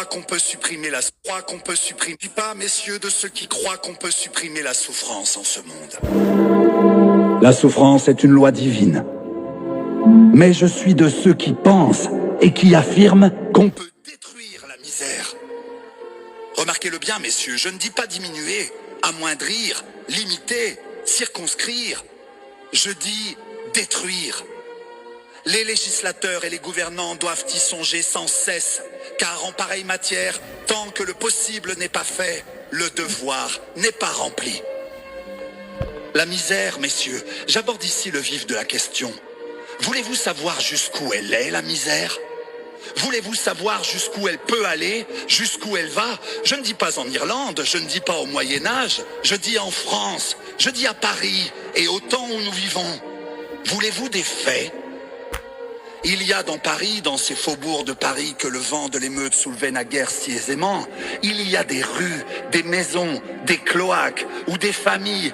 qu'on peut supprimer la croix qu'on peut supprimer pas, messieurs, de ceux qui croient qu'on peut supprimer la souffrance en ce monde. La souffrance est une loi divine. Mais je suis de ceux qui pensent et qui affirment qu'on peut détruire la misère. Remarquez-le bien, messieurs, je ne dis pas diminuer, amoindrir, limiter, circonscrire. Je dis détruire. Les législateurs et les gouvernants doivent y songer sans cesse, car en pareille matière, tant que le possible n'est pas fait, le devoir n'est pas rempli. La misère, messieurs, j'aborde ici le vif de la question. Voulez-vous savoir jusqu'où elle est, la misère ? Voulez-vous savoir jusqu'où elle peut aller, jusqu'où elle va? Je ne dis pas en Irlande, je ne dis pas au Moyen-Âge, je dis en France, je dis à Paris et au temps où nous vivons. Voulez-vous des faits ? Il y a dans Paris, dans ces faubourgs de Paris que le vent de l'émeute soulevait naguère si aisément, il y a des rues, des maisons, des cloaques, où des familles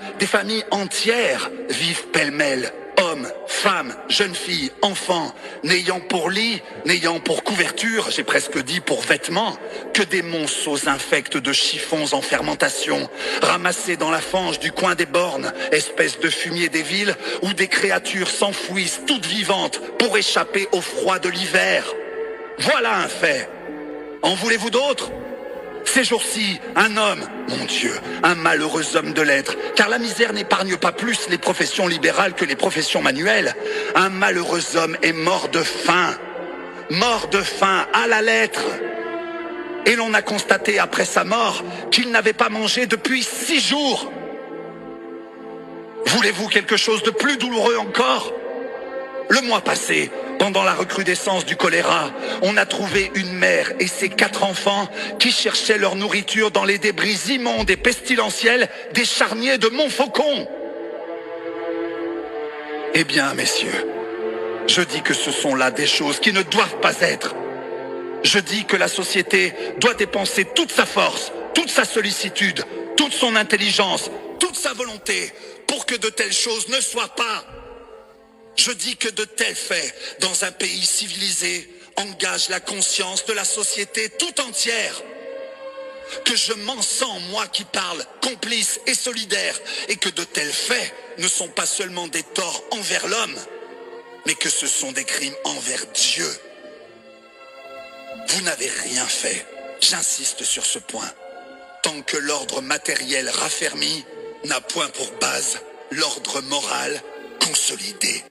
entières vivent pêle-mêle. Hommes, femmes, jeunes filles, enfants, n'ayant pour lit, n'ayant pour couverture, j'ai presque dit pour vêtements, que des monceaux infects de chiffons en fermentation, ramassés dans la fange du coin des bornes, espèces de fumier des villes, où des créatures s'enfouissent toutes vivantes pour échapper au froid de l'hiver. Voilà un fait. En voulez-vous d'autres ? Ces jours-ci, un homme, mon Dieu, un malheureux homme de lettres, car la misère n'épargne pas plus les professions libérales que les professions manuelles, un malheureux homme est mort de faim à la lettre. Et l'on a constaté après sa mort qu'il n'avait pas mangé depuis 6 jours. Voulez-vous quelque chose de plus douloureux encore ? Le mois passé, pendant la recrudescence du choléra, on a trouvé une mère et ses 4 enfants qui cherchaient leur nourriture dans les débris immondes et pestilentiels des charniers de Montfaucon. Eh bien, messieurs, je dis que ce sont là des choses qui ne doivent pas être. Je dis que la société doit dépenser toute sa force, toute sa sollicitude, toute son intelligence, toute sa volonté pour que de telles choses ne soient pas. Je dis que de tels faits, dans un pays civilisé, engagent la conscience de la société tout entière. Que je m'en sens, moi qui parle, complice et solidaire, et que de tels faits ne sont pas seulement des torts envers l'homme, mais que ce sont des crimes envers Dieu. Vous n'avez rien fait, j'insiste sur ce point, tant que l'ordre matériel raffermi n'a point pour base l'ordre moral consolidé.